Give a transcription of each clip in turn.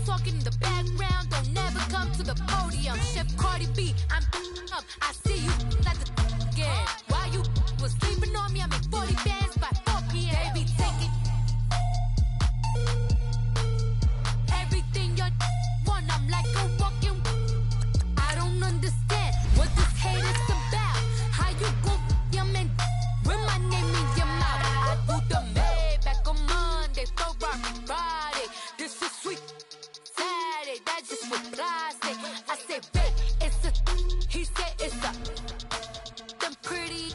talking in the background, don't never come to the podium. Chef Cardi B, I'm up. I see you at the again. While you was sleeping on me, I make 40 bands by 4 p.m. Baby, take it. Everything you want, I'm like a walking. I don't understand what this hate is about. How you go your man with my name in your mouth? I do the Maybach on Monday, so rock Friday. This is sweet Saturday, that's just what I say. I say, babe, it's a. He said it's a. Them pretty.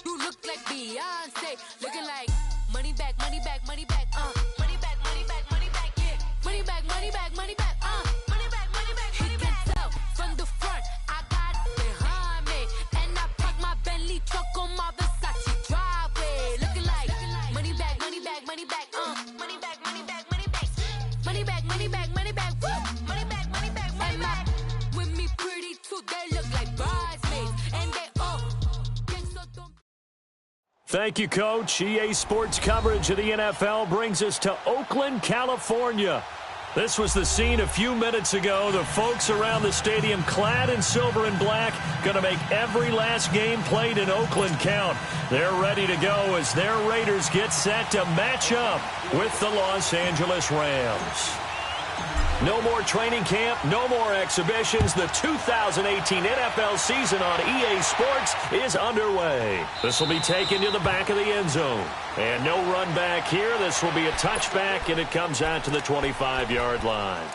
You look like Beyonce, looking like money back, money back, money back, money back, money back, money back, yeah. Money back, money back, money back, money back, money back, money back. He can tell from the front, I got it behind me, and I park my Bentley truck on my Versace driveway, looking like money back, money back, money back, money back, money back, money back, money back, money back, money back, money back, money back, money back. With me pretty too, they look like bridesmaids, and they all. Thank you, Coach. EA Sports coverage of the NFL brings us to Oakland, California. This was the scene a few minutes ago. The folks around the stadium clad in silver and black going to make every last game played in Oakland count. They're ready to go as their Raiders get set to match up with the Los Angeles Rams. No more training camp, no more exhibitions. The 2018 NFL season on EA Sports is underway. This will be taken to the back of the end zone. And no run back here. This will be a touchback, and it comes out to the 25-yard line.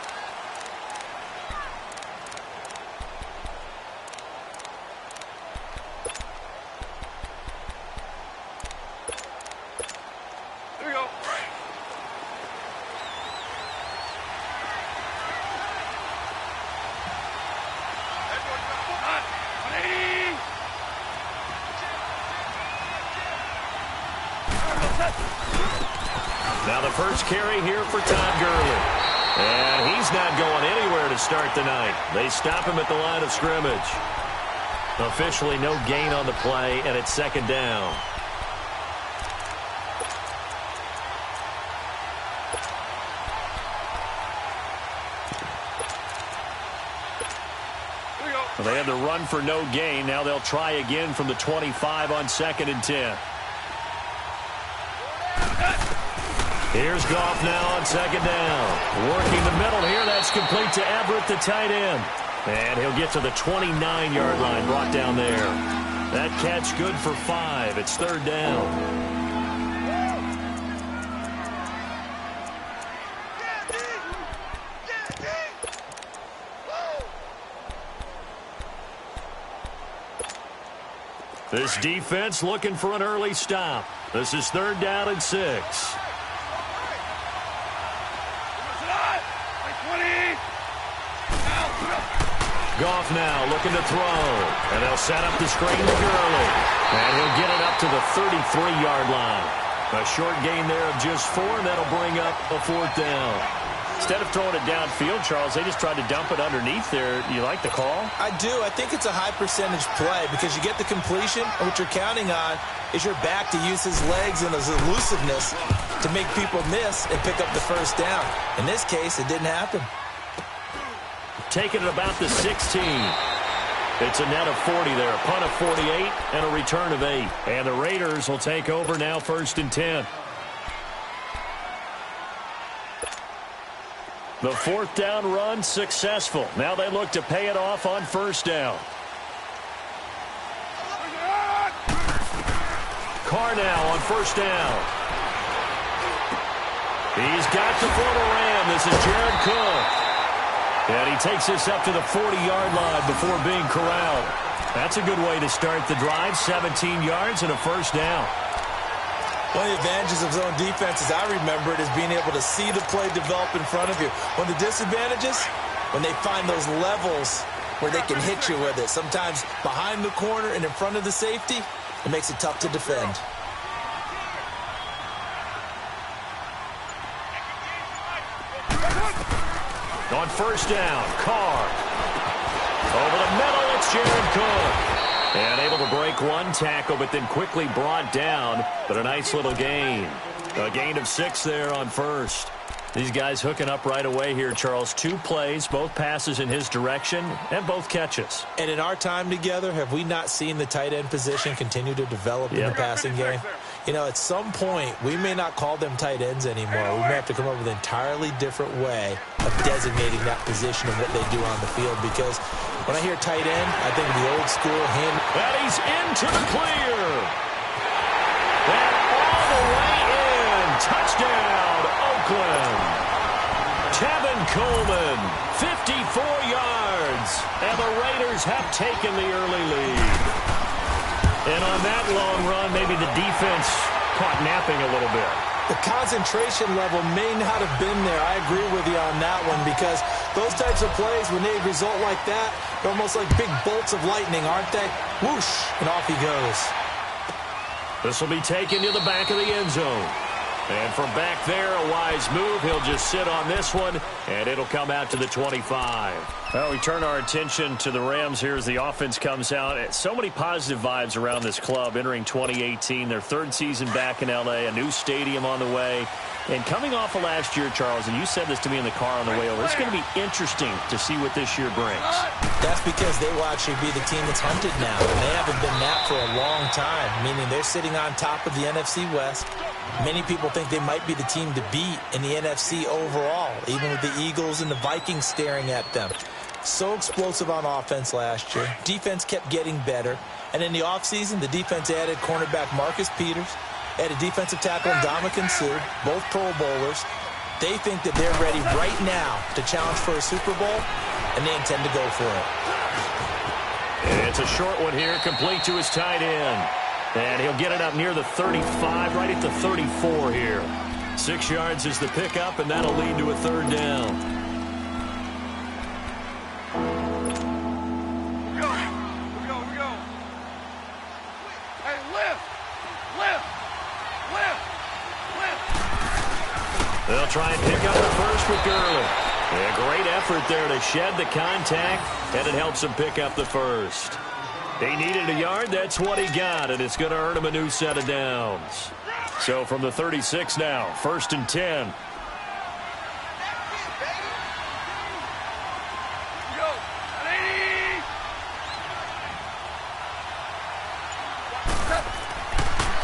Now the first carry here for Todd Gurley. And he's not going anywhere to start the night. They stop him at the line of scrimmage. Officially no gain on the play, and it's second down. Well, they had the run for no gain. Now they'll try again from the 25 on 2nd and 10. Here's Goff now on 2nd down. Working the middle here. That's complete to Everett, the tight end. And he'll get to the 29-yard line, brought down there. That catch good for 5. It's 3rd down. This defense looking for an early stop. This is 3rd down and 6. Goff now looking to throw. And they'll set up the screen to Gurley. And he'll get it up to the 33-yard line. A short gain there of just 4, and that'll bring up a 4th down. Instead of throwing it downfield, Charles, they just tried to dump it underneath there. You like the call? I do. I think it's a high-percentage play because you get the completion, and what you're counting on is your back to use his legs and his elusiveness to make people miss and pick up the 1st down. In this case, it didn't happen. Taking it about the 16. It's a net of 40 there, a punt of 48, and a return of 8. And the Raiders will take over now 1st and 10. The 4th down run successful. Now they look to pay it off on 1st down. Carr now on 1st down. He's got the former Ram. This is Jared Cook. And he takes this up to the 40-yard line before being corralled. That's a good way to start the drive. 17 yards and a 1st down. One of the advantages of zone defense, as I remember it, is being able to see the play develop in front of you. One of the disadvantages, when they find those levels where they can hit you with it. Sometimes behind the corner and in front of the safety, it makes it tough to defend. On 1st down, Carr. Over the middle, it's Jared Cook. And able to break one tackle, but then quickly brought down. But a nice little gain. A gain of 6 there on 1st. These guys hooking up right away here, Charles. 2 plays, both passes in his direction, and both catches. And in our time together, have we not seen the tight end position continue to develop in the passing game? You know, at some point, we may not call them tight ends anymore. We may have to come up with an entirely different way of designating that position and what they do on the field. Because when I hear tight end, I think of the old school hand. And he's into the clear. And all the way in. Touchdown, Oakland. Tevin Coleman, 54 yards. And the Raiders have taken the early lead. And on that long run, maybe the defense caught napping a little bit. The concentration level may not have been there. I agree with you on that one, because those types of plays, when they result like that, they're almost like big bolts of lightning, aren't they? Whoosh, and off he goes. This will be taken to the back of the end zone. And from back there, a wise move. He'll just sit on this one, and it'll come out to the 25. Well, we turn our attention to the Rams here as the offense comes out. So many positive vibes around this club entering 2018. Their 3rd season back in L.A., a new stadium on the way. And coming off of last year, Charles, and you said this to me in the car on the way over, it's going to be interesting to see what this year brings. That's because they will actually be the team that's hunted now. And they haven't been that for a long time, meaning they're sitting on top of the NFC West. Many people think they might be the team to beat in the NFC overall, even with the Eagles and the Vikings staring at them. So explosive on offense last year. Defense kept getting better. And in the offseason, the defense added cornerback Marcus Peters, added defensive tackle Ndamukong Suh, both Pro Bowlers. They think that they're ready right now to challenge for a Super Bowl, and they intend to go for it. And it's a short one here, complete to his tight end. And he'll get it up near the 35, right at the 34 here. 6 yards is the pickup, and that'll lead to a 3rd down. Here we go. Hey, lift. They'll try and pick up the first with Gurley. A great effort there to shed the contact, and it helps him pick up the first. He needed a yard. That's what he got, and it's going to earn him a new set of downs. So from the 36 now, 1st and 10.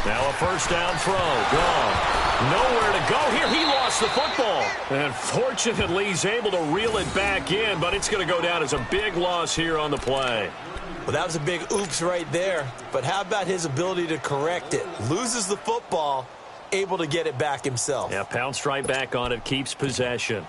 Now a first down throw. Gone. Nowhere to go here. He lost the football. And fortunately, he's able to reel it back in, but it's going to go down as a big loss here on the play. Well, that was a big oops right there. But how about his ability to correct it? Loses the football, able to get it back himself. Yeah, pounced right back on it, keeps possession.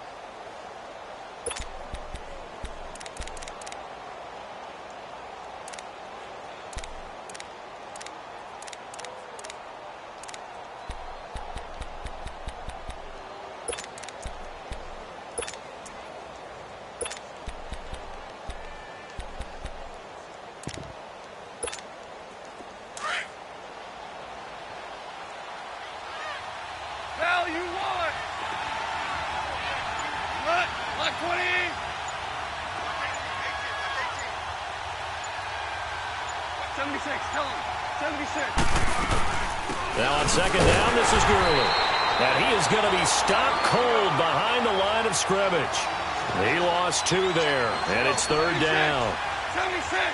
Now on 2nd down, this is Gurley. And he is going to be stopped cold behind the line of scrimmage. He lost 2 there, and it's 3rd down.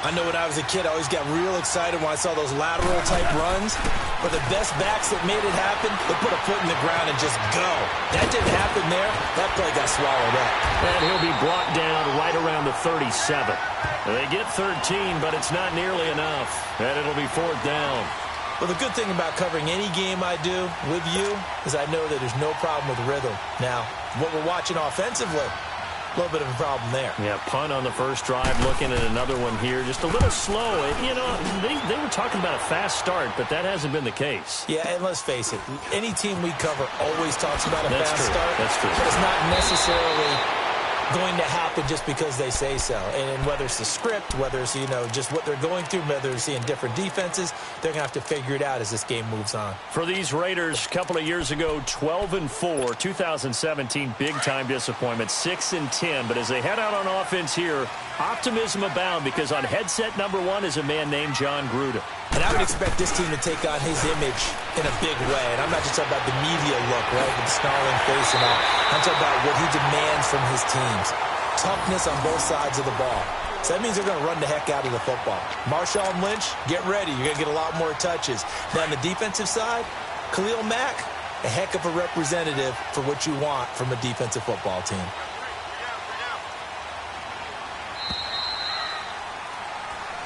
I know when I was a kid, I always got real excited when I saw those lateral-type runs. But the best backs that made it happen, they put a foot in the ground and just go. That didn't happen there. That play got swallowed up. And he'll be brought down right around the 37. They get 13, but it's not nearly enough. And it'll be 4th down. Well, the good thing about covering any game I do with you is I know that there's no problem with rhythm. Now, what we're watching offensively, a little bit of a problem there. Yeah, punt on the first drive, looking at another one here. Just a little slow. You know, they were talking about a fast start, but that hasn't been the case. Yeah, and let's face it, any team we cover always talks about a fast start. That's true. But it's not necessarily going to happen just because they say so. And whether it's the script, whether it's, you know, just what they're going through, whether it's seeing different defenses, they're going to have to figure it out as this game moves on. For these Raiders, a couple of years ago, 12-4, 2017, big-time disappointment, 6-10. But as they head out on offense here, optimism abound because on headset number 1 is a man named John Gruden. And I would expect this team to take on his image in a big way. And I'm not just talking about the media look, right, with the snarling face and all. I'm talking about what he demands from his teams. Toughness on both sides of the ball. So that means they're going to run the heck out of the football. Marshawn Lynch, get ready. You're going to get a lot more touches. Now, on the defensive side, Khalil Mack, a heck of a representative for what you want from a defensive football team.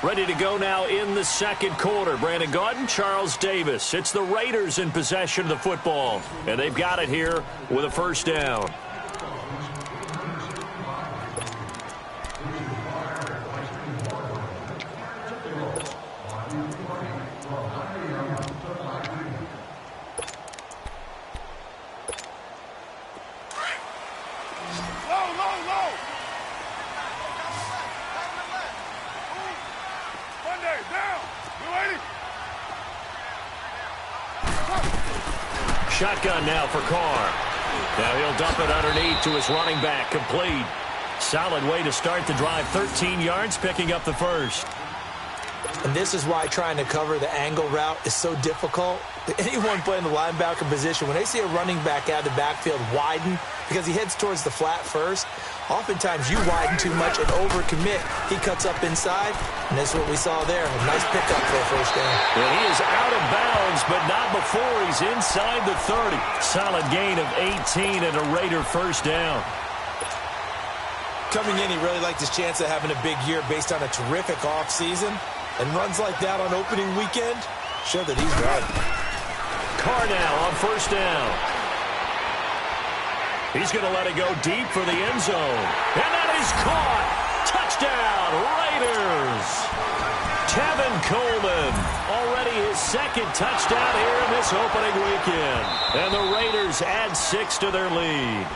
Ready to go now in the second quarter. Brandon Gaudin, Charles Davis. It's the Raiders in possession of the football, and they've got it here with a first down. Shotgun now for Carr. Now he'll dump it underneath to his running back, complete. Solid way to start the drive, 13 yards, picking up the first. And this is why trying to cover the angle route is so difficult. Anyone playing the linebacker position, when they see a running back out of the backfield widen, because he heads towards the flat first, oftentimes you widen too much and overcommit. He cuts up inside, and that's what we saw there. A nice pickup for a first down. And he is out of bounds, but not before he's inside the 30. Solid gain of 18 and a Raider first down. Coming in, he really liked his chance of having a big year based on a terrific offseason. And runs like that on opening weekend show that he's right. Carr now on first down. He's going to let it go deep for the end zone. And that is caught. Touchdown, Raiders. Tevin Coleman, already his second touchdown here in this opening weekend. And the Raiders add 6 to their lead.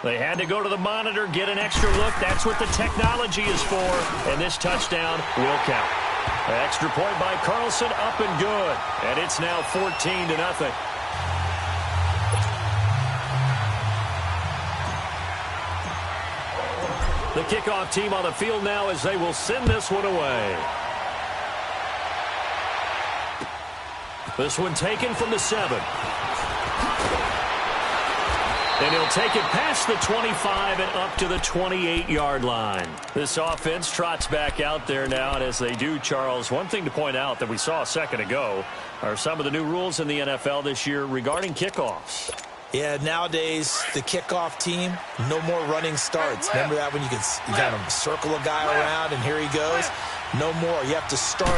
They had to go to the monitor, get an extra look. That's what the technology is for. And this touchdown will count. An extra point by Carlson, up and good. And it's now 14-0. The kickoff team on the field now as they will send this one away. This one taken from the 7. And he'll take it past the 25 and up to the 28-yard line. This offense trots back out there now, and as they do, Charles, one thing to point out that we saw a second ago are some of the new rules in the NFL this year regarding kickoffs. Yeah, nowadays, the kickoff team, no more running starts. Remember that when you kind of circle a guy around and here he goes? No more. You have to start,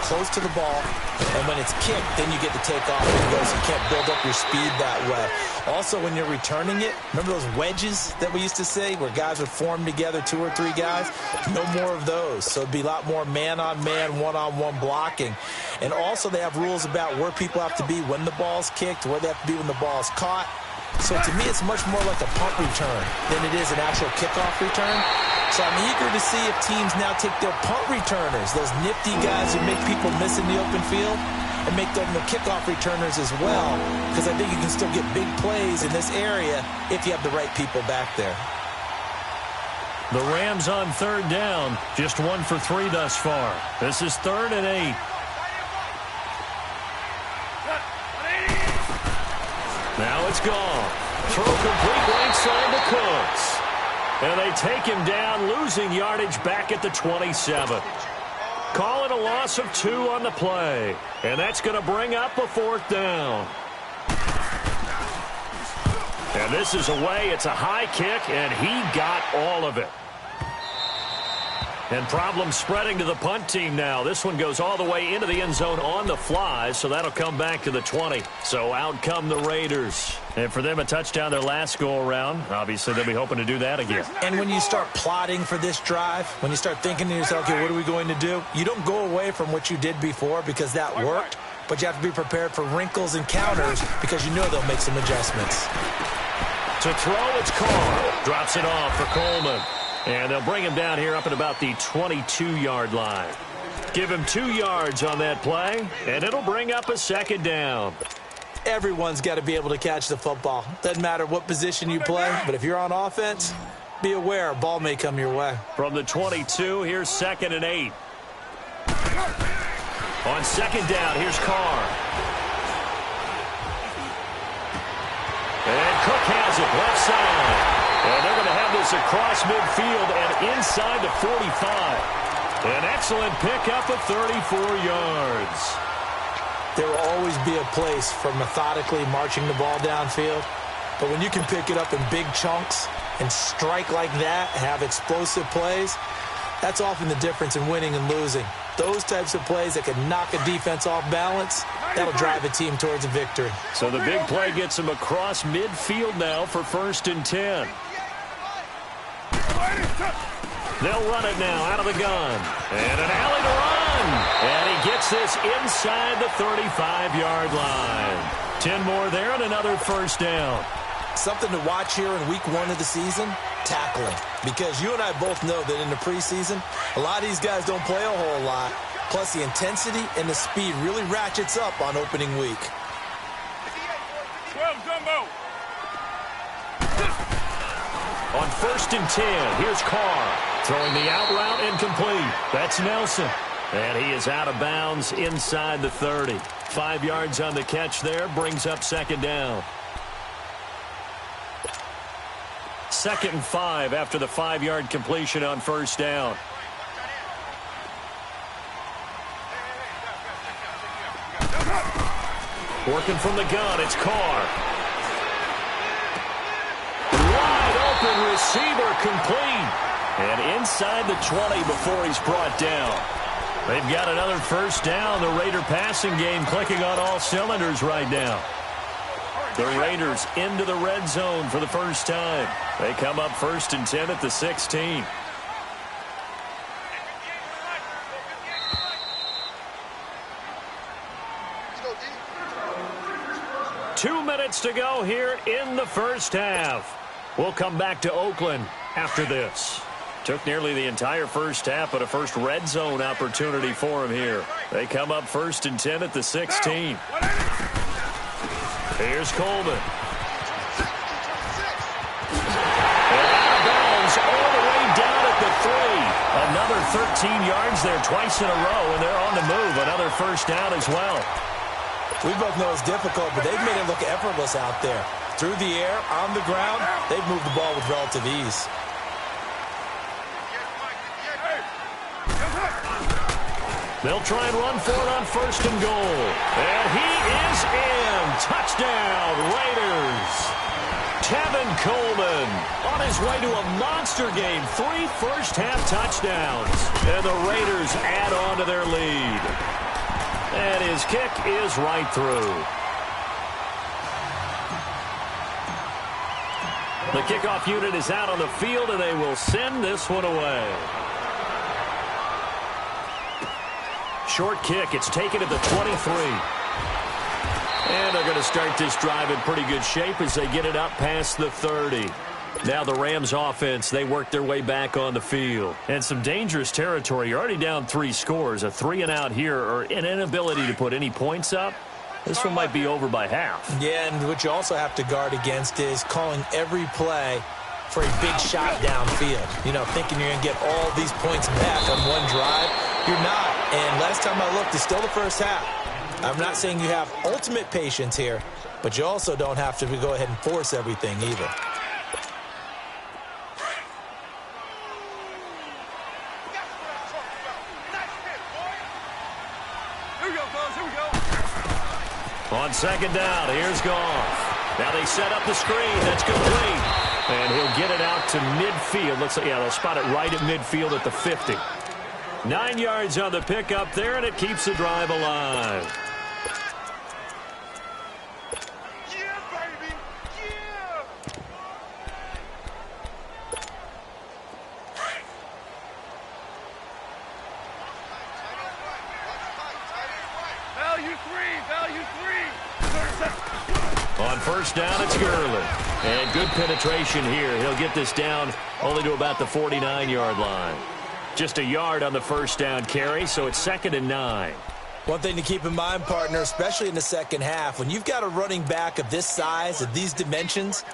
close to the ball, and when it's kicked, then you get to take off and go, so you can't build up your speed that way. Also, when you're returning it, remember those wedges that we used to say where guys would form together, 2 or 3 guys? No more of those. So it'd be a lot more man-on-man, one-on-one blocking. And also they have rules about where people have to be when the ball's kicked, where they have to be when the ball's caught. So to me, it's much more like a punt return than it is an actual kickoff return. So I'm eager to see if teams now take their punt returners, those nifty guys who make people miss in the open field, and make them the kickoff returners as well, because I think you can still get big plays in this area if you have the right people back there. The Rams on third down, just 1 for 3 thus far. This is 3rd and 8. Now it's gone. Throw complete right side to Cooks. And they take him down, losing yardage back at the 27. Call it a loss of 2 on the play. And that's going to bring up a 4th down. And this is away. It's a high kick, and he got all of it. And problems spreading to the punt team now. This one goes all the way into the end zone on the fly, so that'll come back to the 20. So out come the Raiders. And for them, a touchdown their last go-around. Obviously, they'll be hoping to do that again. And when you start plotting for this drive, when you start thinking to yourself, okay, what are we going to do? You don't go away from what you did before because that worked, but you have to be prepared for wrinkles and counters because you know they'll make some adjustments. To throw, it's Carr. Drops it off for Coleman. And they'll bring him down here up at about the 22-yard line. Give him 2 yards on that play, and it'll bring up a 2nd down. Everyone's got to be able to catch the football. Doesn't matter what position you play, but if you're on offense, be aware a ball may come your way. From the 22, here's 2nd and 8. On 2nd down, here's Carr. And Cook has it left side. And they're going to have this across midfield and inside the 45. An excellent pickup of 34 yards. There will always be a place for methodically marching the ball downfield. But when you can pick it up in big chunks and strike like that, have explosive plays, that's often the difference in winning and losing. Those types of plays that can knock a defense off balance, that'll drive a team towards a victory. So the big play gets him across midfield now for 1st and 10. They'll run it now out of the gun. And an alley to run. And he gets this inside the 35-yard line. 10 more there and another 1st down. Something to watch here in week 1 of the season, tackling. Because you and I both know that in the preseason, a lot of these guys don't play a whole lot. Plus the intensity and the speed really ratchets up on opening week. 12, Jumbo. On 1st and 10, here's Carr. Throwing the out route incomplete. That's Nelson. And he is out of bounds inside the 30. 5 yards on the catch there, brings up 2nd down. 2nd and 5 after the 5-yard completion on 1st down. Working from the gun, it's Carr. Wide open receiver complete. And inside the 20 before he's brought down. They've got another 1st down. The Raider passing game clicking on all cylinders right now. The Raiders into the red zone for the first time. They come up 1st and 10 at the 16. Two minutes to go here in the first half. We'll come back to Oakland after this. Took nearly the entire first half, but a first red zone opportunity for him here. They come up 1st and 10 at the 16. Here's Coleman. And out of bounds all the way down at the 3. Another 13 yards there twice in a row, and they're on the move. Another 1st down as well. We both know it's difficult, but they've made it look effortless out there. Through the air, on the ground, they've moved the ball with relative ease. They'll try and run for it on 1st and goal. And he is in. Touchdown, Raiders. Tevin Coleman on his way to a monster game. 3 first-half touchdowns. And the Raiders add on to their lead. And his kick is right through. The kickoff unit is out on the field, and they will send this one away. Short kick. It's taken at the 23. And they're going to start this drive in pretty good shape as they get it up past the 30. Now the Rams offense, they work their way back on the field. And some dangerous territory. You're already down 3 scores. A 3-and-out here or an inability to put any points up. This one might be over by half. Yeah, and what you also have to guard against is calling every play for a big shot downfield. You know, thinking you're going to get all these points back on one drive. You're not. And last time I looked, it's still the first half. I'm not saying you have ultimate patience here, but you also don't have to go ahead and force everything either. Here we go, fellas. Here we go. On 2nd down, here's Goff. Now they set up the screen. That's complete. And he'll get it out to midfield. Looks like, yeah, they'll spot it right at midfield at the 50. 9 yards on the pickup there, and it keeps the drive alive. Yeah, baby. Yeah. Value 3. On 1st down, it's Gurley. And good penetration here. He'll get this down only to about the 49-yard line. Just a yard on the 1st down carry, so it's 2nd and 9. One thing to keep in mind, partner, especially in the second half, when you've got a running back of this size, of these dimensions,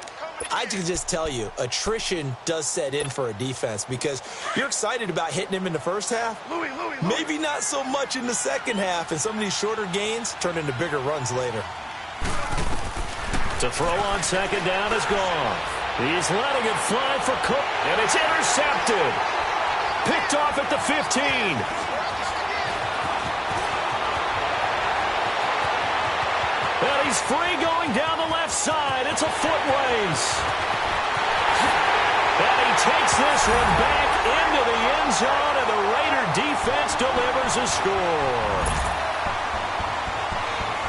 I can just tell you, attrition does set in for a defense because you're excited about hitting him in the first half. Maybe not so much in the second half, and some of these shorter gains turn into bigger runs later. To throw on second down is gone. He's letting it fly for Cook, and it's intercepted. Picked off at the 15. And he's free going down the left side. It's a foot race. And he takes this one back into the end zone, and the Raider defense delivers a score.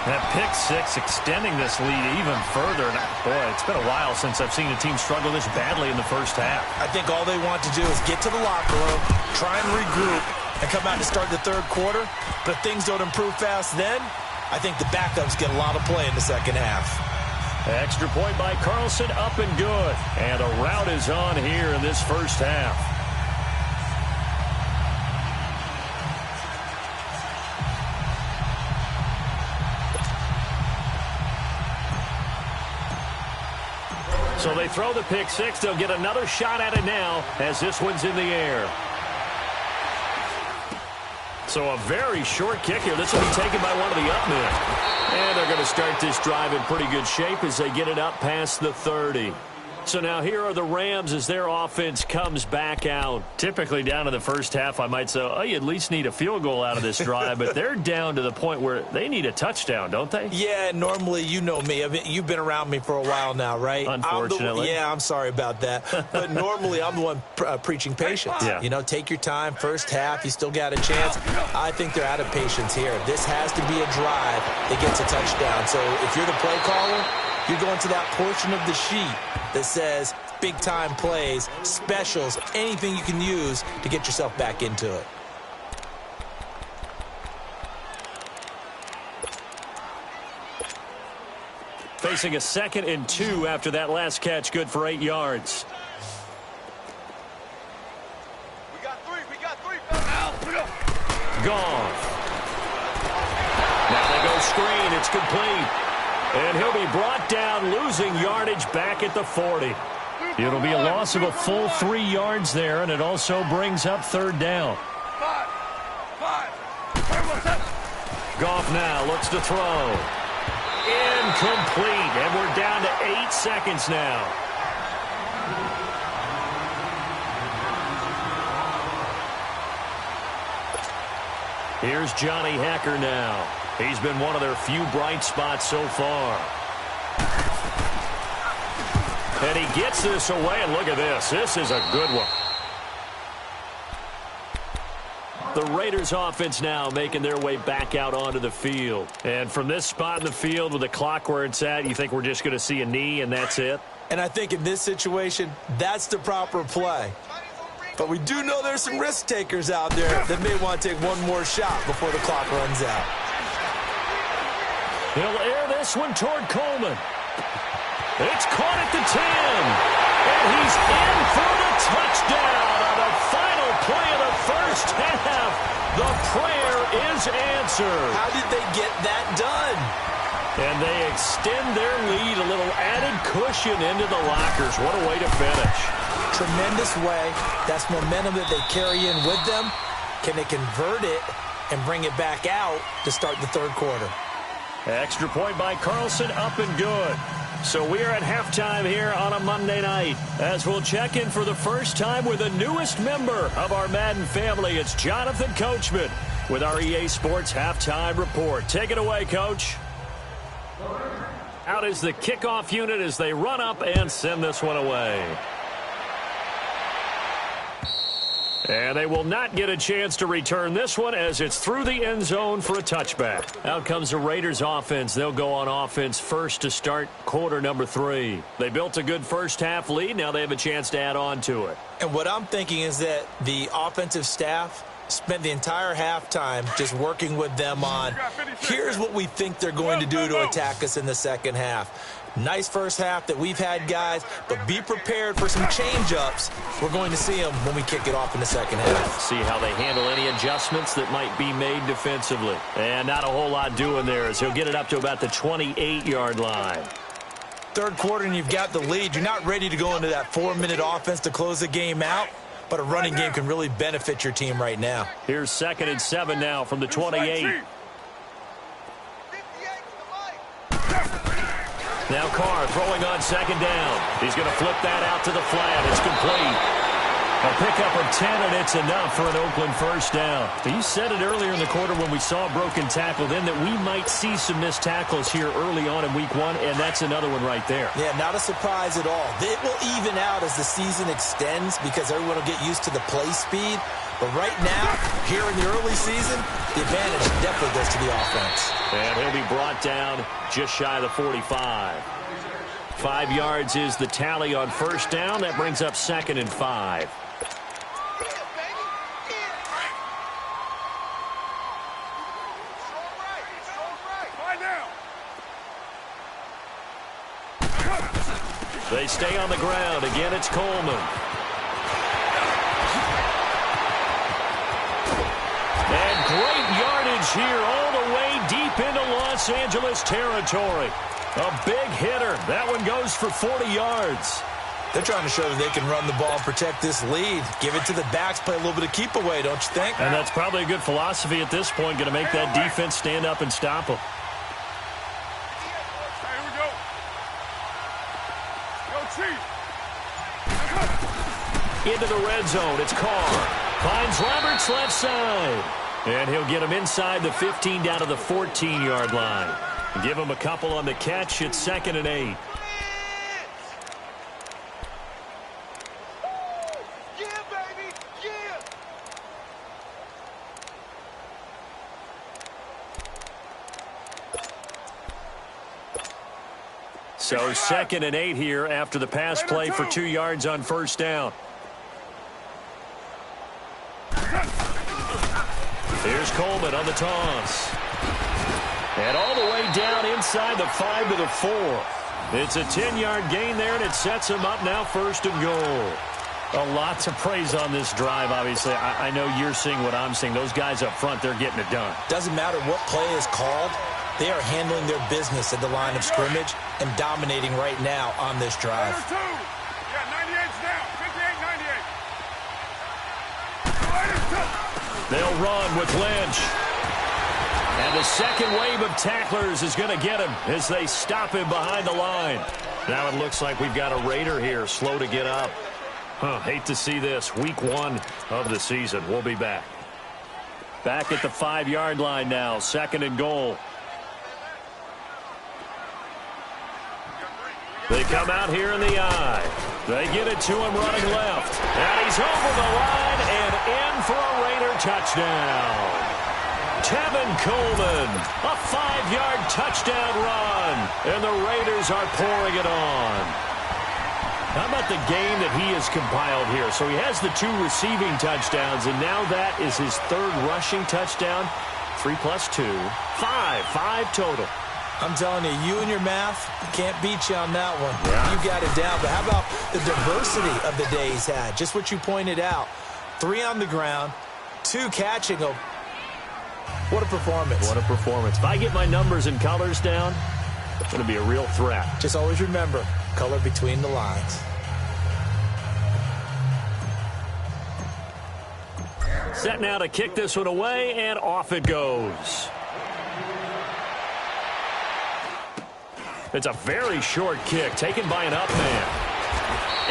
That pick six extending this lead even further. And boy, it's been a while since I've seen a team struggle this badly in the first half. I think all they want to do is get to the locker room, try and regroup, and come out to start the third quarter. But if things don't improve fast then, I think the backups get a lot of play in the second half. Extra point by Carlson, up and good. And a rout is on here in this first half. So they throw the pick six. They'll get another shot at it now as this one's in the air. So a very short kick here. This will be taken by one of the up men. And they're going to start this drive in pretty good shape as they get it up past the 30. So now here are the Rams as their offense comes back out. Typically down in the first half, I might say, oh, you at least need a field goal out of this drive. But they're down to the point where they need a touchdown, don't they? Yeah, normally, you know me. I mean, you've been around me for a while now, right? Unfortunately. I'm sorry about that. But normally, I'm the one preaching patience. Yeah. You know, take your time. First half, you still got a chance. I think they're out of patience here. This has to be a drive that gets a touchdown. So if you're the play caller, you're going to that portion of the sheet that says big-time plays, specials, anything you can use to get yourself back into it. Facing a 2nd and 2 after that last catch, good for 8 yards. We got three. Gone. Now they go screen. It's complete. And he'll be brought down, losing yardage back at the 40. It'll be a loss of a full 3 yards there, and it also brings up third down. Five. Goff now looks to throw. Incomplete, and we're down to 8 seconds now. Here's Johnny Hacker now. He's been one of their few bright spots so far. And he gets this away, and look at this. This is a good one. The Raiders offense now making their way back out onto the field. And from this spot in the field with the clock where it's at, you think we're just going to see a knee and that's it? And I think in this situation, that's the proper play. But we do know there's some risk takers out there that may want to take one more shot before the clock runs out. He'll air this one toward Coleman. It's caught at the 10. And he's in for the touchdown on the final play of the first half. The prayer is answered. How did they get that done? And they extend their lead, a little added cushion into the lockers. What a way to finish. Tremendous way. That's momentum that they carry in with them. Can they convert it and bring it back out to start the third quarter? Extra point by Carlson, up and good. So we are at halftime here on a Monday night as we'll check in for the first time with the newest member of our Madden family. It's Jonathan Coachman with our EA Sports Halftime Report. Take it away, Coach. Out is the kickoff unit as they run up and send this one away. And they will not get a chance to return this one as it's through the end zone for a touchback. Out comes the Raiders offense. They'll go on offense first to start quarter number 3. They built a good first half lead. Now they have a chance to add on to it. And what I'm thinking is that the offensive staff spent the entire halftime just working with them on, here's what we think they're going to do to attack us in the second half. Nice first half that we've had, guys, but be prepared for some change-ups. We're going to see them when we kick it off in the second half. See how they handle any adjustments that might be made defensively. And not a whole lot doing there as he'll get it up to about the 28-yard line. Third quarter and you've got the lead. You're not ready to go into that 4-minute offense to close the game out, but a running game can really benefit your team right now. Here's 2nd and 7 now from the 28. Now Carr throwing on 2nd down. He's going to flip that out to the flat. It's complete. A pickup of 10, and it's enough for an Oakland first down. You said it earlier in the quarter when we saw a broken tackle then that we might see some missed tackles here early on in week 1, and that's another one right there. Yeah, not a surprise at all. It will even out as the season extends because everyone will get used to the play speed. But right now, here in the early season, the advantage definitely goes to the offense. And he'll be brought down just shy of the 45. 5 yards is the tally on first down. That brings up 2nd and 5. They stay on the ground. Again, it's Coleman. And great yardage here all the way deep into Los Angeles territory. A big hitter. That one goes for 40 yards. They're trying to show that they can run the ball and protect this lead. Give it to the backs, play a little bit of keep away, don't you think? And that's probably a good philosophy at this point, going to make that defense stand up and stop them. Into the red zone. It's Carr. Finds Roberts left side. And he'll get him inside the 15 down to the 14-yard line. Give him a couple on the catch. It's 2nd and 8. Yeah, baby. Yeah. So 2nd and 8 here after the pass play for 2 yards on first down. Here's Coleman on the toss. And all the way down inside the 5 to the 4. It's a 10-yard gain there, and it sets him up now 1st and goal. A lot to praise on this drive, obviously. I know you're seeing what I'm seeing. Those guys up front, they're getting it done. Doesn't matter what play is called. They are handling their business at the line of scrimmage and dominating right now on this drive. They'll run with Lynch. And the second wave of tacklers is going to get him as they stop him behind the line. Now it looks like we've got a Raider here, slow to get up. Hate to see this. Week 1 of the season. We'll be back. Back at the 5-yard line now, 2nd and goal. They come out here in the eye. They get it to him running left. And he's over the line and in for a Raider touchdown. Tevin Coleman, a 5-yard touchdown run. And the Raiders are pouring it on. How about the game that he has compiled here? So he has the 2 receiving touchdowns, and now that is his 3rd rushing touchdown. 3 plus 2, 5 total. I'm telling you, you and your math can't beat you on that one. Yeah. You got it down. But how about the diversity of the day he's had? Just what you pointed out. 3 on the ground, 2 catching. Oh, what a performance. What a performance. If I get my numbers and colors down, it's going to be a real threat. Just always remember, color between the lines. Set now to kick this one away, and off it goes. It's a very short kick taken by an up man.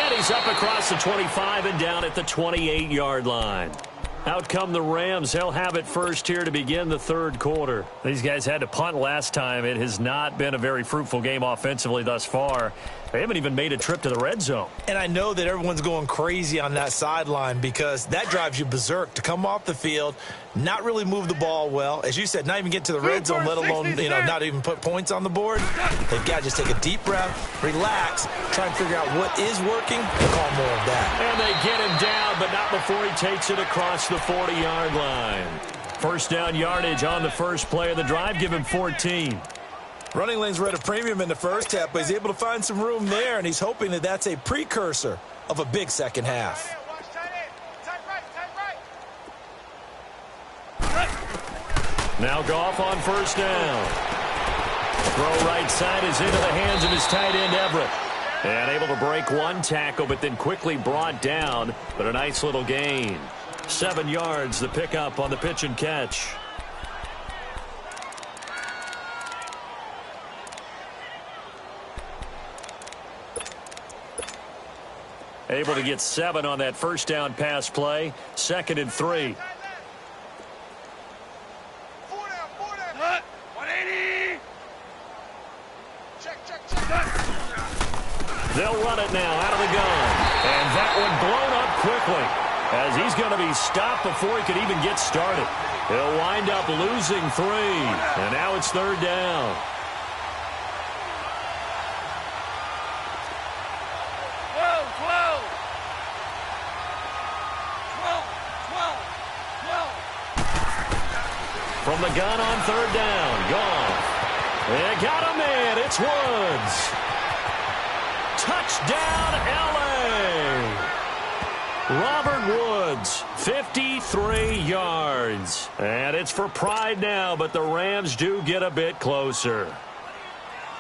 And he's up across the 25 and down at the 28-yard line. Out come the Rams. They'll have it first here to begin the 3rd quarter. These guys had to punt last time. It has not been a very fruitful game offensively thus far. They haven't even made a trip to the red zone. And I know that everyone's going crazy on that sideline because that drives you berserk to come off the field, not really move the ball well. As you said, not even get to the red zone, let alone, not even put points on the board. They've got to just take a deep breath, relax, try and figure out what is working, and call more of that. And they get him down, but not before he takes it across the 40-yard line. First down yardage on the first play of the drive. Give him 14. Running lanes were at a premium in the first half, but he's able to find some room there, and he's hoping that that's a precursor of a big second half. Now Goff on first down. Throw right side is into the hands of his tight end, Everett. And able to break one tackle, but then quickly brought down. But a nice little gain. 7 yards, the pickup on the pitch and catch. Able to get 7 on that first down pass play. 2nd and 3. They'll run it now out of the gun. And that one blown up quickly as he's going to be stopped before he could even get started. He'll wind up losing 3. And now it's 3rd down. From the gun on 3rd down. Gone. They got a man. It's Woods. Touchdown, L.A. Robert Woods, 53 yards. And it's for pride now, but the Rams do get a bit closer.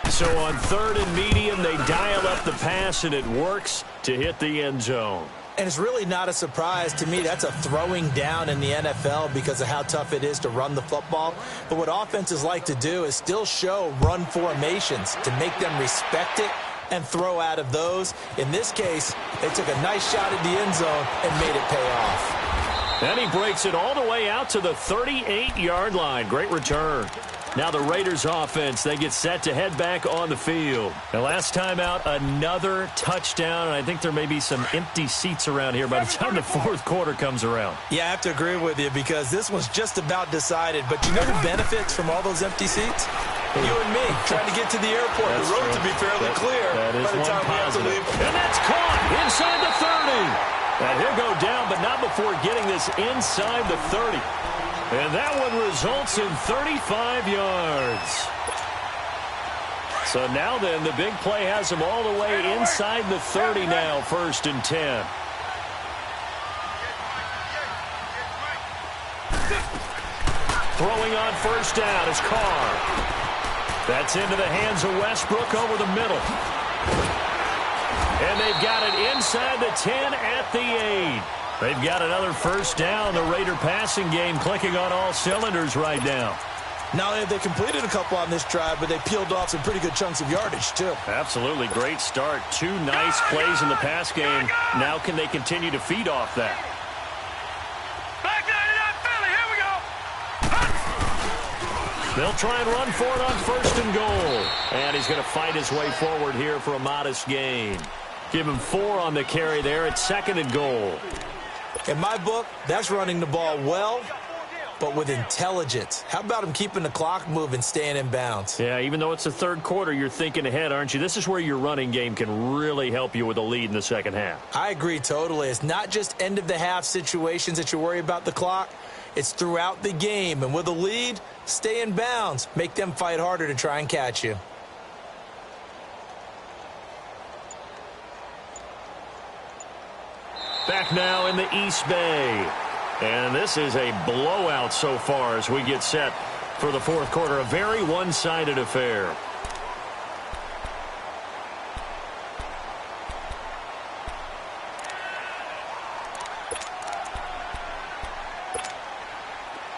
So on 3rd and medium, they dial up the pass, and it works to hit the end zone. And it's really not a surprise to me. That's a throwing down in the NFL because of how tough it is to run the football. But what offenses like to do is still show run formations to make them respect it and throw out of those. In this case, they took a nice shot at the end zone and made it pay off. And he breaks it all the way out to the 38-yard line. Great return. Now the Raiders offense, they get set to head back on the field. And last time out, another touchdown. And I think there may be some empty seats around here by the time the 4th quarter comes around. Yeah, I have to agree with you because this one's just about decided. But you know who benefits from all those empty seats? You and me, trying to get to the airport. That's the road true. to be fairly clear that is by the time we have to leave. And that's caught inside the 30. And he'll go down, but not before getting this inside the 30. And that one results in 35 yards. So now then, the big play has him all the way inside the 30 now, 1st and 10. Throwing on first down is Carr. That's into the hands of Westbrook over the middle. And they've got it inside the 10 at the 8. They've got another first down. The Raider passing game clicking on all cylinders right now. Not only have they completed a couple on this drive, but they peeled off some pretty good chunks of yardage, too. Absolutely. Great start. 2 nice plays in the pass game. Now can they continue to feed off that? They'll try and run for it on 1st and goal. And he's going to fight his way forward here for a modest gain. Give him 4 on the carry there at 2nd and goal. In my book, that's running the ball well, but with intelligence. How about him keeping the clock moving, staying in bounds? Yeah, even though it's the 3rd quarter, you're thinking ahead, aren't you? This is where your running game can really help you with a lead in the second half. I agree totally. It's not just end-of-the-half situations that you worry about the clock. It's throughout the game. And with a lead, stay in bounds. Make them fight harder to try and catch you. Back now in the East Bay. And this is a blowout so far as we get set for the 4th quarter. A very one-sided affair.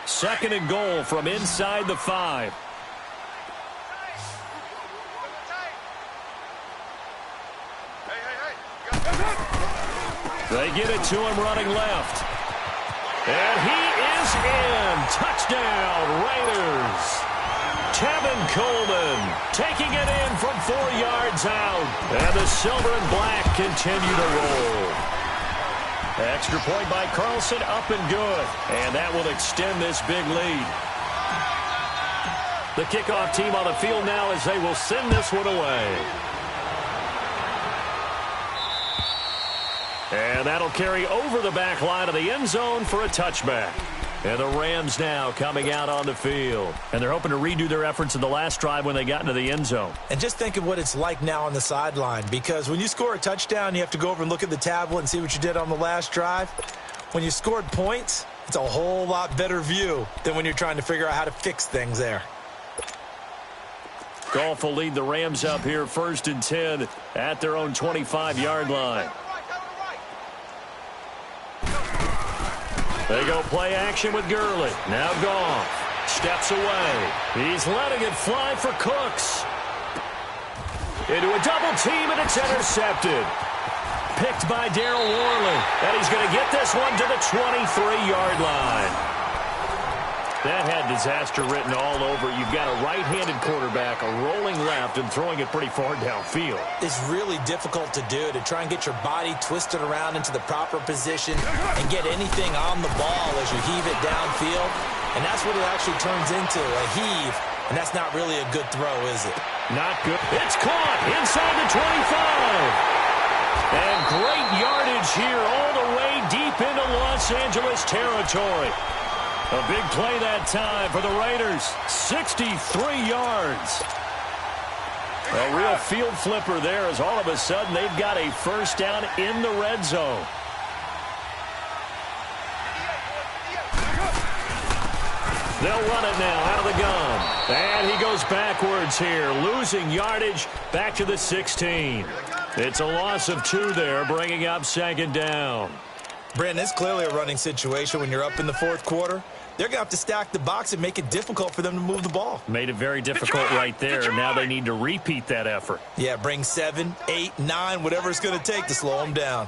Second and goal from inside the 5. They get it to him running left. And he is in. Touchdown, Raiders. Tevin Coleman taking it in from 4 yards out. And the silver and black continue to roll. Extra point by Carlson, up and good. And that will extend this big lead. The kickoff team on the field now as they will send this one away. And that'll carry over the back line of the end zone for a touchback. And the Rams now coming out on the field. And they're hoping to redo their efforts in the last drive when they got into the end zone. And just think of what it's like now on the sideline, because when you score a touchdown, you have to go over and look at the tablet and see what you did on the last drive. When you scored points, it's a whole lot better view than when you're trying to figure out how to fix things there. Goff will lead the Rams up here 1st and 10 at their own 25-yard line. They go play action with Gurley. Now Goff steps away. He's letting it fly for Cooks. Into a double team, and it's intercepted. Picked by Darryl Worley. And he's going to get this one to the 23-yard line. That had disaster written all over. You've got a right-handed quarterback, a rolling left, and throwing it pretty far downfield. It's really difficult to do, to try and get your body twisted around into the proper position and get anything on the ball as you heave it downfield. And that's what it actually turns into, a heave. And that's not really a good throw, is it? Not good. It's caught inside the 25. And great yardage here all the way deep into Los Angeles territory. A big play that time for the Raiders. 63 yards. A real field flipper there, as all of a sudden they've got a first down in the red zone. They'll run it now out of the gun. And he goes backwards here, losing yardage back to the 16. It's a loss of 2 there, bringing up 2nd down. Brandon, it's clearly a running situation when you're up in the 4th quarter. They're going to have to stack the box and make it difficult for them to move the ball. Made it very difficult right there. Now they need to repeat that effort. Yeah, bring 7, 8, 9, whatever it's going to take to slow them down.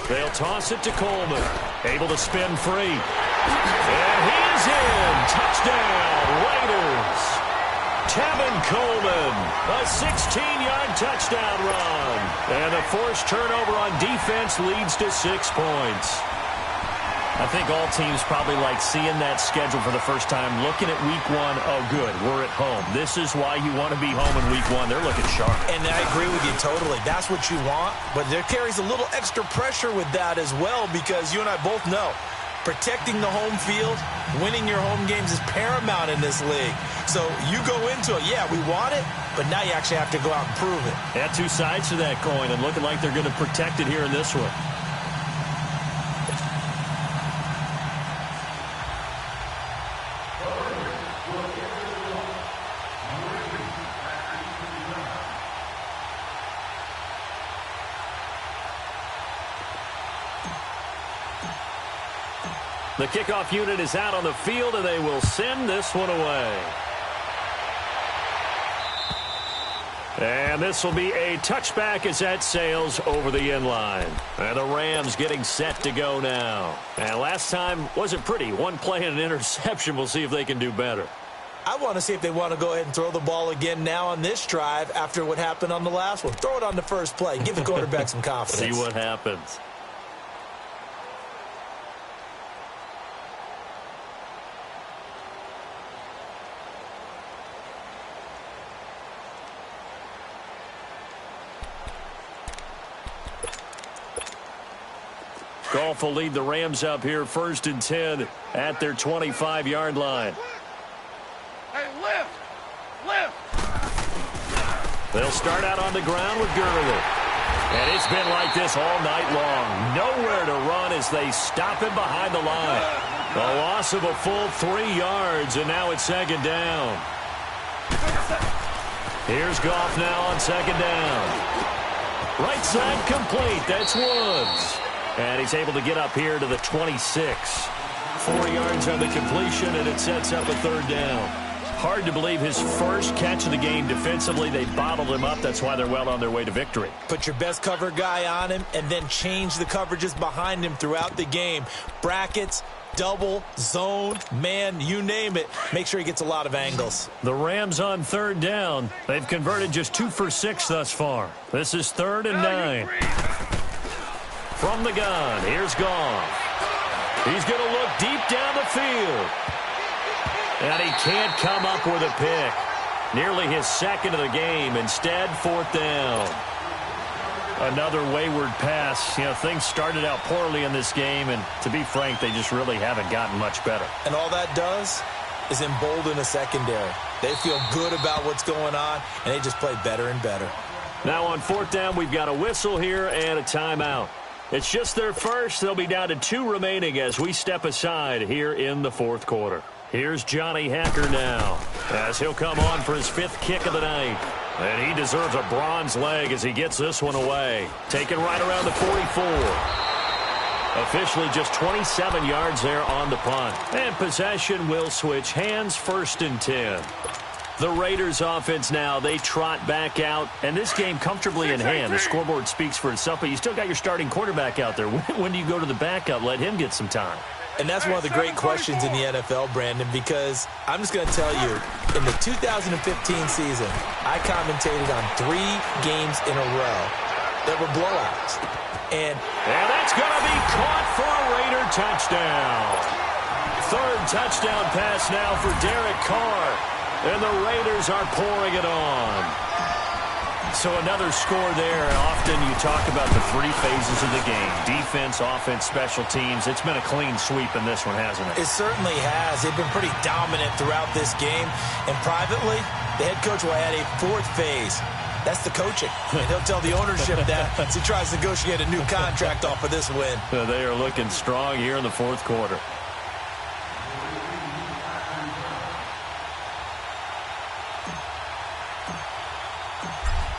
They'll toss it to Coleman. Able to spin free. And he is in. Touchdown, Raiders. Tevin Coleman, a 16-yard touchdown run. And the forced turnover on defense leads to 6 points. I think all teams probably like seeing that schedule for the first time, looking at week 1. Oh, good, we're at home. This is why you want to be home in week 1. They're looking sharp. And I agree with you totally. That's what you want. But there carries a little extra pressure with that as well, because you and I both know protecting the home field, winning your home games is paramount in this league. So you go into it, yeah, we want it, but now you actually have to go out and prove it. Yeah, 2 sides to that coin, and looking like they're going to protect it here in this one. The kickoff unit is out on the field, and they will send this one away. And this will be a touchback as that sails over the end line. And the Rams getting set to go now. And last time wasn't pretty. 1 play and an interception. We'll see if they can do better. I want to see if they want to go ahead and throw the ball again now on this drive after what happened on the last one. Throw it on the first play. Give the quarterback some confidence. See what happens. Goff will lead the Rams up here 1st and 10 at their 25-yard line. Hey, lift! Lift! They'll start out on the ground with Gurley. And it's been like this all night long. Nowhere to run as they stop him behind the line. A loss of a full 3 yards, and now it's 2nd down. Here's Goff now on 2nd down. Right side complete. That's Woods. And he's able to get up here to the 26. 4 yards on the completion, and it sets up a 3rd down. Hard to believe his first catch of the game defensively. They bottled him up. That's why they're well on their way to victory. Put your best cover guy on him and then change the coverages behind him throughout the game. Brackets, double, zone, man, you name it. Make sure he gets a lot of angles. The Rams on 3rd down. They've converted just 2 for 6 thus far. This is 3rd and 9. From the gun, here's Goff. He's going to look deep down the field. And he can't come up with a pick. Nearly his 2nd of the game. Instead, 4th down. Another wayward pass. You know, things started out poorly in this game, and to be frank, they just really haven't gotten much better. And all that does is embolden a secondary. They feel good about what's going on, and they just play better and better. Now on fourth down, we've got a whistle here and a timeout. It's just their first. They'll be down to 2 remaining as we step aside here in the fourth quarter. Here's Johnny Hacker now as he'll come on for his 5th kick of the night. And he deserves a bronze leg as he gets this one away. Taken right around the 44. Officially just 27 yards there on the punt. And possession will switch hands, 1st and 10. The Raiders offense now, they trot back out, and this game comfortably in hand. The scoreboard speaks for itself, but you still got your starting quarterback out there. When do you go to the backup? Let him get some time. And that's one of the great questions in the NFL, Brandon, because I'm just going to tell you, in the 2015 season, I commentated on 3 games in a row that were blowouts. And that's going to be caught for a Raider touchdown. 3rd touchdown pass now for Derek Carr. And the Raiders are pouring it on. So another score there. Often you talk about the 3 phases of the game. Defense, offense, special teams. It's been a clean sweep in this one, hasn't it? It certainly has. They've been pretty dominant throughout this game. And privately, the head coach will add a 4th phase. That's the coaching. And he'll tell the ownership that as he tries to negotiate a new contract off of this win. They are looking strong here in the fourth quarter.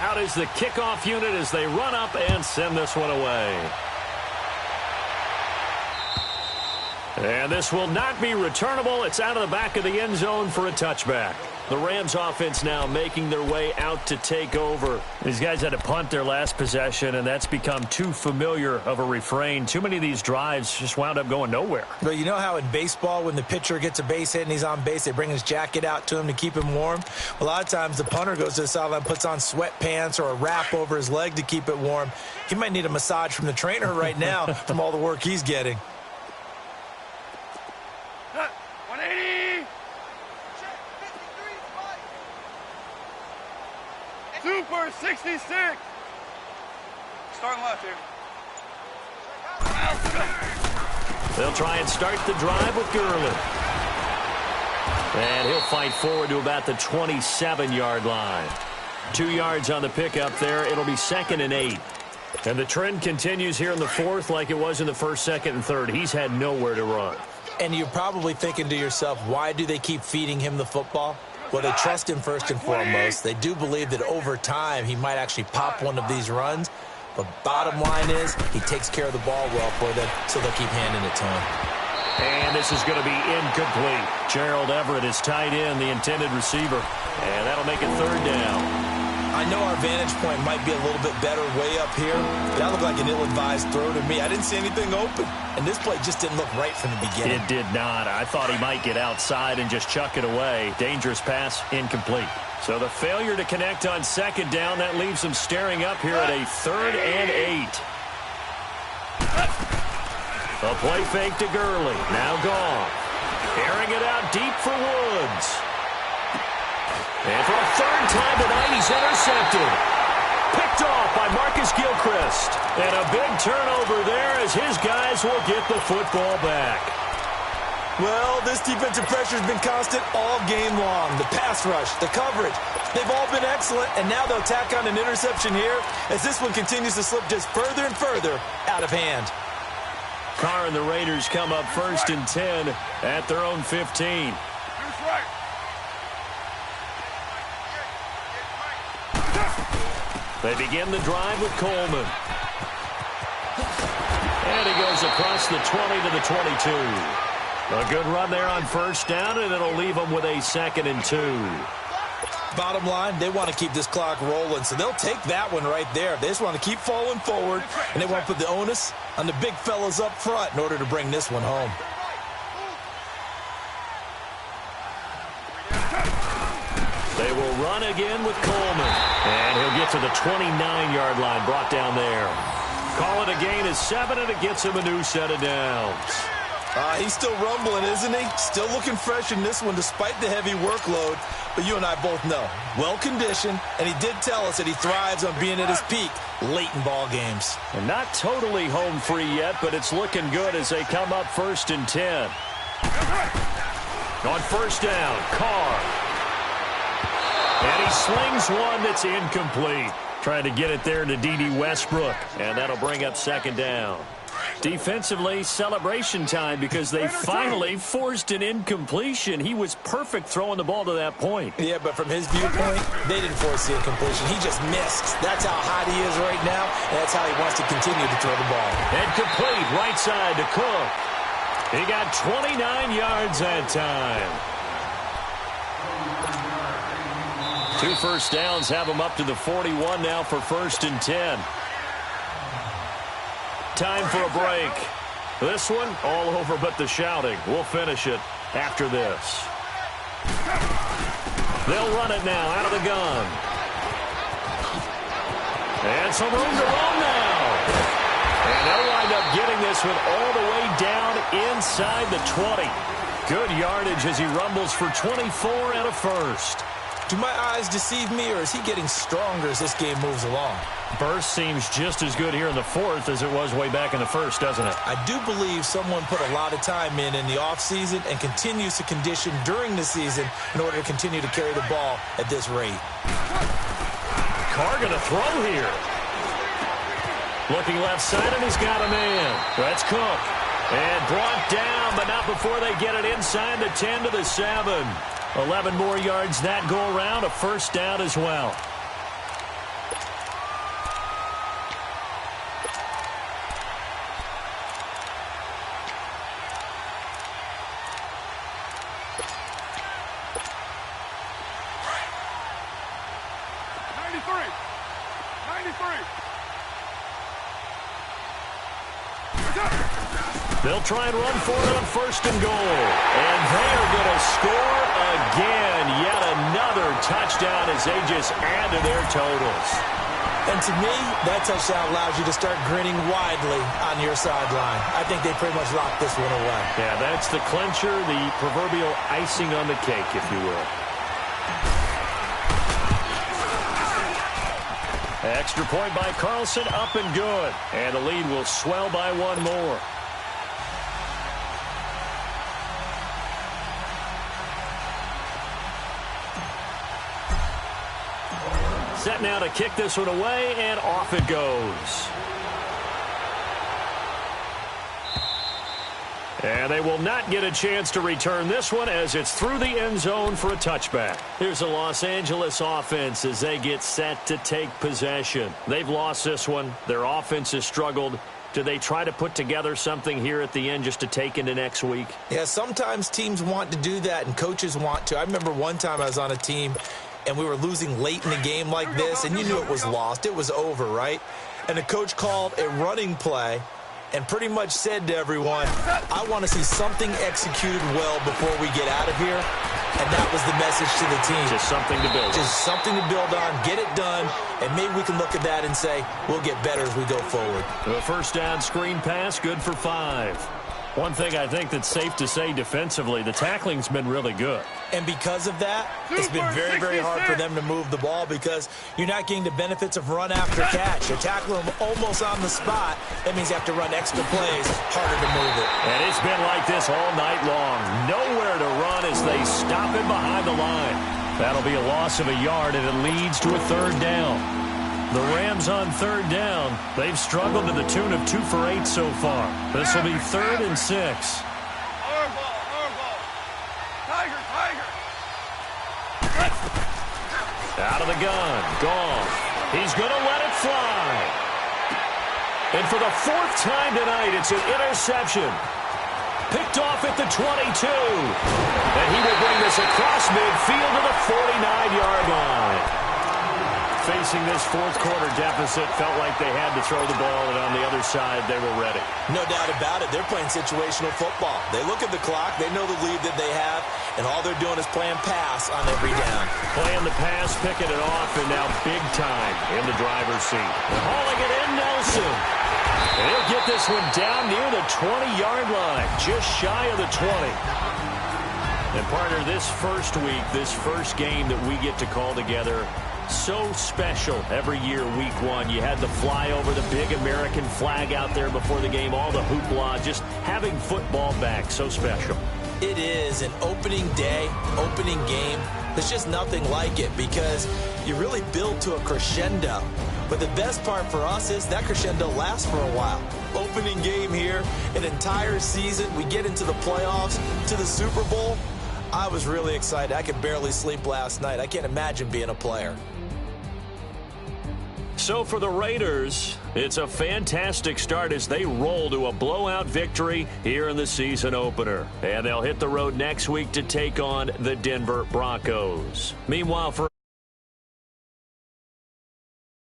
Out is the kickoff unit as they run up and send this one away. And this will not be returnable. It's out of the back of the end zone for a touchback. The Rams offense now making their way out to take over. These guys had to punt their last possession, and that's become too familiar of a refrain. Too many of these drives just wound up going nowhere. But you know how in baseball, when the pitcher gets a base hit and he's on base, they bring his jacket out to him to keep him warm? A lot of times the punter goes to the sideline, puts on sweatpants or a wrap over his leg to keep it warm. He might need a massage from the trainer right now from all the work he's getting. 180. Super 66. Starting left here. They'll try and start the drive with Gurley. And he'll fight forward to about the 27-yard line. 2 yards on the pickup there. It'll be 2nd and 8. And the trend continues here in the fourth like it was in the 1st, 2nd, and 3rd. He's had nowhere to run. And you're probably thinking to yourself, why do they keep feeding him the football? Well, they trust him first and foremost. They do believe that over time he might actually pop one of these runs. But bottom line is he takes care of the ball well for them, so they'll keep handing it to him. And this is going to be incomplete. Gerald Everett is tied in, the intended receiver. And that'll make it 3rd down. I know our vantage point might be a little bit better way up here, but that looked like an ill-advised throw to me. I didn't see anything open, and this play just didn't look right from the beginning. It did not. I thought he might get outside and just chuck it away. Dangerous pass, incomplete. So the failure to connect on 2nd down, that leaves them staring up here at a 3rd and 8. A play fake to Gurley. Now gone. Airing it out deep for Woods. And for a 3rd time tonight, he's intercepted. Picked off by Marcus Gilchrist. And a big turnover there as his guys will get the football back. Well, this defensive pressure has been constant all game long. The pass rush, the coverage, they've all been excellent, and now they'll tack on an interception here as this one continues to slip just further and further out of hand. Carr and the Raiders come up 1st and 10 at their own 15. They begin the drive with Coleman. And he goes across the 20 to the 22. A good run there on 1st down, and it'll leave them with a 2nd and 2. Bottom line, they want to keep this clock rolling, so they'll take that one right there. They just want to keep falling forward, and they want to put the onus on the big fellas up front in order to bring this one home. They will run again with Coleman. And he'll get to the 29-yard line, brought down there. Call it a gain of 7, and it gets him a new set of downs. He's still rumbling, isn't he? Still looking fresh in this one despite the heavy workload. But you and I both know, well-conditioned, and he did tell us that he thrives on being at his peak late in ball games. And not totally home free yet, but it's looking good as they come up 1st and 10. On 1st down, Carr. And he slings one that's incomplete. Trying to get it there to D.D. Westbrook, and that'll bring up 2nd down. Defensively, celebration time because they finally forced an incompletion. He was perfect throwing the ball to that point. Yeah, but from his viewpoint, they didn't force the incompletion. He just missed. That's how hot he is right now, and that's how he wants to continue to throw the ball. And complete right side to Cook. He got 29 yards that time. 2 first downs have him up to the 41 now for 1st and 10. Time for a break. This one all over but the shouting. We'll finish it after this. They'll run it now out of the gun. And some room to run now. And they'll wind up getting this one all the way down inside the 20. Good yardage as he rumbles for 24 and a first. Do my eyes deceive me, or is he getting stronger as this game moves along? Burst seems just as good here in the 4th as it was way back in the 1st, doesn't it? I do believe someone put a lot of time in the offseason and continues to condition during the season in order to continue to carry the ball at this rate. Carr going to throw here. Looking left side, and he's got a man. That's Cook. And brought down, but not before they get it inside the 10 to the 7. 11 more yards that go around, a 1st down as well. They'll try and run for it on 1st and goal. And they're going to score again. Yet another touchdown as they just add to their totals. And to me, that touchdown allows you to start grinning widely on your sideline. I think they pretty much locked this one away. Yeah, that's the clincher, the proverbial icing on the cake, if you will. Extra point by Carlson, up and good. And the lead will swell by one more. Set now to kick this one away, and off it goes. And they will not get a chance to return this one as it's through the end zone for a touchback. Here's the Los Angeles offense as they get set to take possession. They've lost this one. Their offense has struggled. Do they try to put together something here at the end just to take into next week? Yeah, sometimes teams want to do that and coaches want to. I remember one time I was on a team and we were losing late in the game like this, and you knew it was lost. It was over, right? And the coach called a running play and pretty much said to everyone, I want to see something executed well before we get out of here. And that was the message to the team. Just something to build on. Just something to build on, get it done, and maybe we can look at that and say, we'll get better as we go forward. The 1st down screen pass, good for 5. One thing I think that's safe to say defensively, the tackling's been really good. And because of that, it's been very, very hard for them to move the ball because you're not getting the benefits of run after catch. You're tackling them almost on the spot. That means you have to run extra plays, harder to move it. And it's been like this all night long. Nowhere to run as they stop him behind the line. That'll be a loss of a yard, and it leads to a 3rd down. The Rams on 3rd down. They've struggled to the tune of 2 for 8 so far. This will be 3rd and 6. Our ball. Tiger. Out of the gun. Gone. He's going to let it fly. And for the 4th time tonight, it's an interception. Picked off at the 22. And he will bring this across midfield to the 49-yard line. facing this fourth quarter deficit, felt like they had to throw the ball, and on the other side, they were ready. No doubt about it. They're playing situational football. They look at the clock, they know the lead that they have, and all they're doing is playing pass on every down. Playing the pass, picking it off, and now big time in the driver's seat. Hauling it in, Nelson. And he'll get this one down near the 20-yard line, just shy of the 20. And partner, this first week, this first game that we get to call together, so special every year, week one. You had the flyover, the big American flag out there before the game, all the hoopla, just having football back, so special. It is an opening day, opening game. There's just nothing like it because you really build to a crescendo. But the best part for us is that crescendo lasts for a while. Opening game here, an entire season. We get into the playoffs, to the Super Bowl. I was really excited. I could barely sleep last night. I can't imagine being a player. So for the Raiders, it's a fantastic start as they roll to a blowout victory here in the season opener. And they'll hit the road next week to take on the Denver Broncos. Meanwhile, for